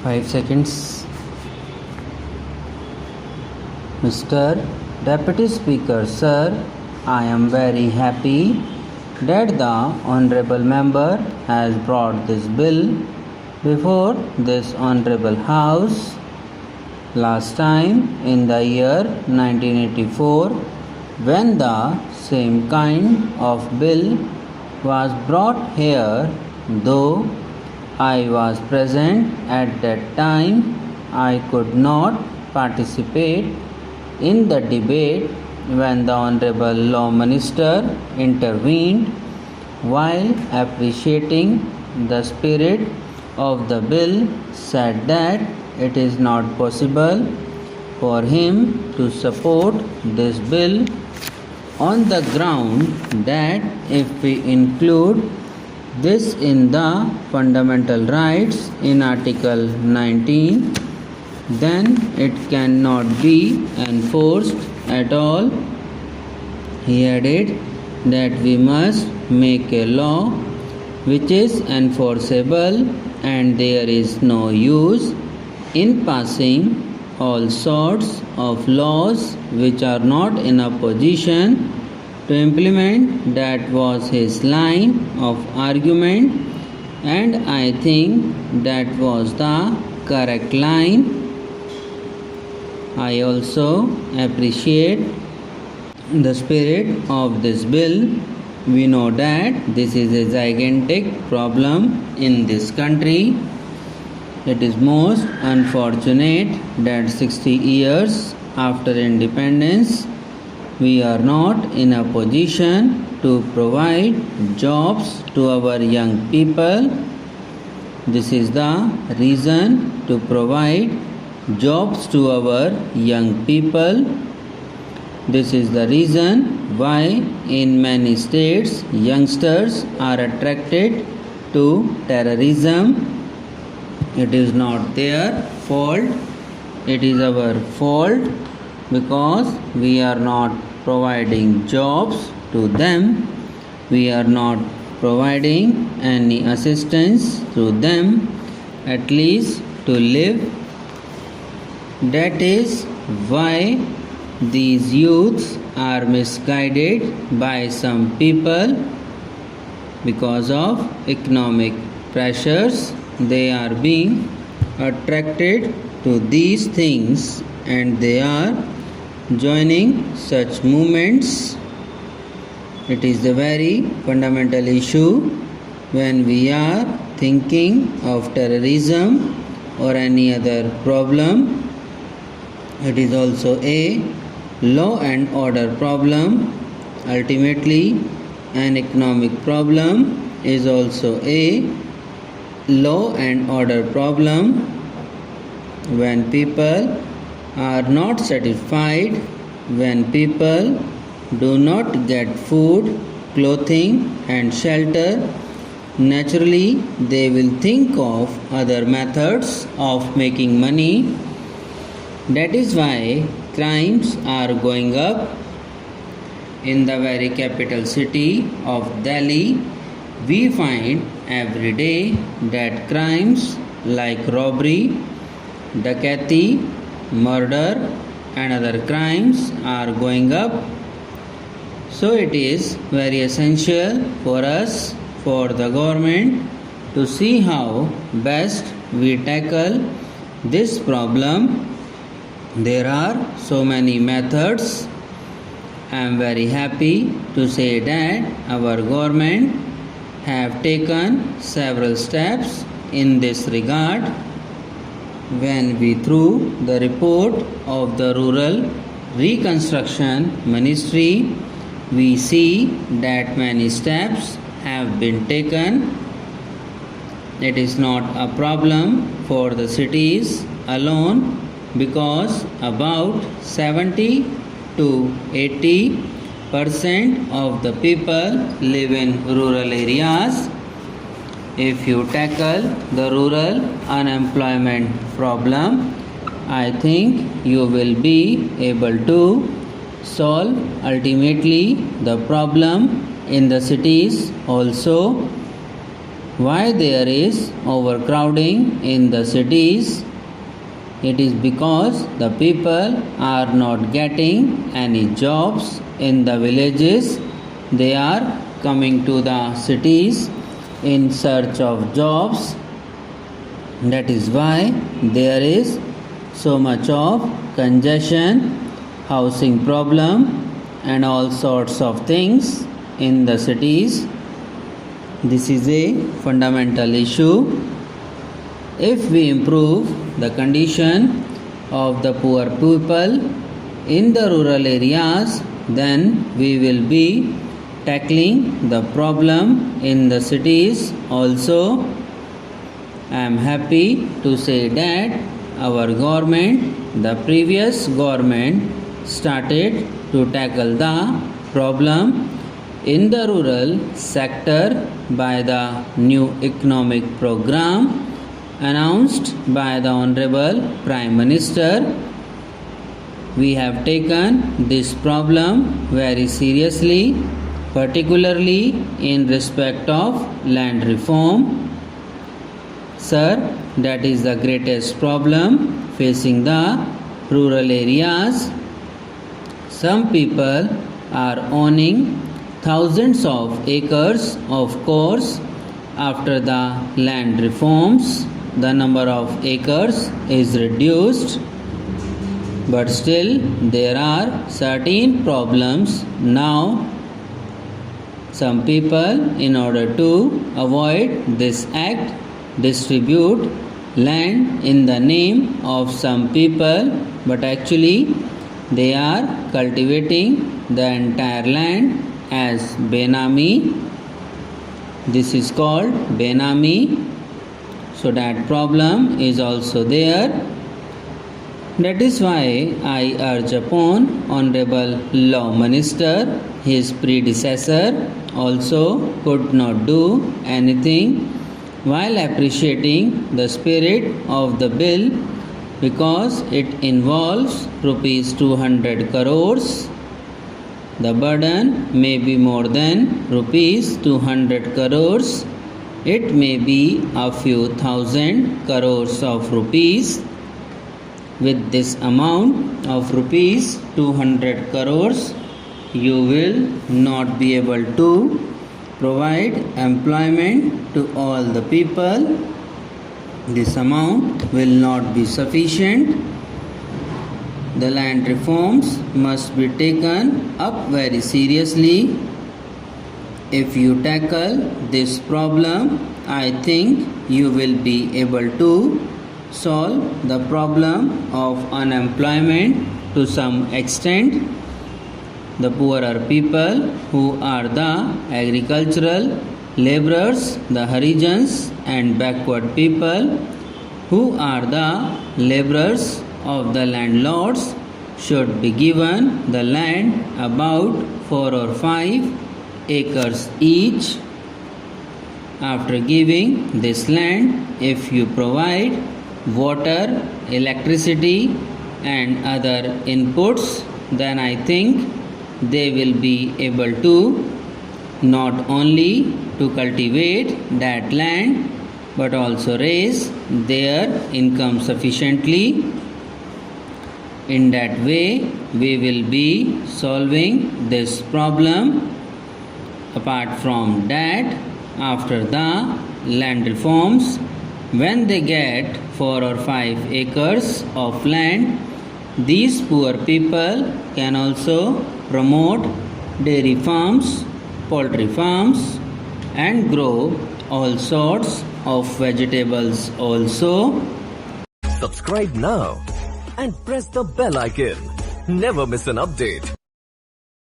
5 seconds. Mr. Deputy Speaker, sir, I am very happy that the Honorable Member has brought this bill before this Honorable House. Last time in the year 1984, when the same kind of bill was brought here, though I was present at that time, I could not participate in the debate when the Honorable Law Minister intervened. While appreciating the spirit of the bill, said that it is not possible for him to support this bill on the ground that if we include this in the fundamental rights in Article 19, then it cannot be enforced at all. He added that we must make a law which is enforceable, and there is no use in passing all sorts of laws which are not in a position to implement. That was his line of argument, and I think that was the correct line. I also appreciate the spirit of this bill. We know that this is a gigantic problem in this country. It is most unfortunate that 60 years after independence, we are not in a position to provide jobs to our young people. This is the reason to provide jobs to our young people. This is the reason why in many states youngsters are attracted to terrorism. It is not their fault, it is our fault because we are not providing jobs to them. We are not providing any assistance to them, at least to live. That is why these youths are misguided by some people because of economic pressures. They are being attracted to these things and they are joining such movements. It is a very fundamental issue when we are thinking of terrorism or any other problem. It is also a law and order problem. Ultimately, an economic problem is also a law and order problem. When people are not satisfied, when people do not get food, clothing and shelter, naturally they will think of other methods of making money. That is why crimes are going up. In the very capital city of Delhi, we find every day that crimes like robbery, dacoity, murder and other crimes are going up. So it is very essential for us, for the government, to see how best we tackle this problem. There are so many methods. I am very happy to say that our government have taken several steps in this regard. When we through the report of the Rural Reconstruction Ministry, we see that many steps have been taken. It is not a problem for the cities alone, because about 70 to 80% of the people live in rural areas. If you tackle the rural unemployment problem, I think you will be able to solve ultimately the problem in the cities also. Why there is overcrowding in the cities? It is because the people are not getting any jobs in the villages. They are coming to the cities in search of jobs. That is why there is so much of congestion, housing problem, and all sorts of things in the cities. This is a fundamental issue. If we improve the condition of the poor people in the rural areas, then we will be tackling the problem in the cities also. I am happy to say that our government, the previous government, started to tackle the problem in the rural sector by the new economic program announced by the Honorable Prime Minister. We have taken this problem very seriously, particularly in respect of land reform. Sir, that is the greatest problem facing the rural areas. Some people are owning thousands of acres. Of course, after the land reforms, the number of acres is reduced, but still there are certain problems now. Some people, in order to avoid this act, distribute land in the name of some people, but actually they are cultivating the entire land as Benami. This is called Benami. So that problem is also there. That is why I urge upon Honorable Law Minister, his predecessor also could not do anything while appreciating the spirit of the bill, because it involves rupees 200 crores. The burden may be more than rupees 200 crores. It may be a few thousand crores of rupees. With this amount of rupees 200 crores, you will not be able to provide employment to all the people. This amount will not be sufficient. The land reforms must be taken up very seriously. If you tackle this problem, I think you will be able to solve the problem of unemployment to some extent. The poorer people, who are the agricultural laborers, the Harijans, and backward people, who are the laborers of the landlords, should be given the land about 4 or 5 acres each. After giving this land, if you provide water, electricity, and other inputs, then I think they will be able to not only to cultivate that land but also raise their income sufficiently. In that way, we will be solving this problem. Apart from that, after the land reforms, when they get 4 or 5 acres of land, these poor people can also promote dairy farms, poultry farms, and grow all sorts of vegetables also. Subscribe now and press the bell icon. Never miss an update.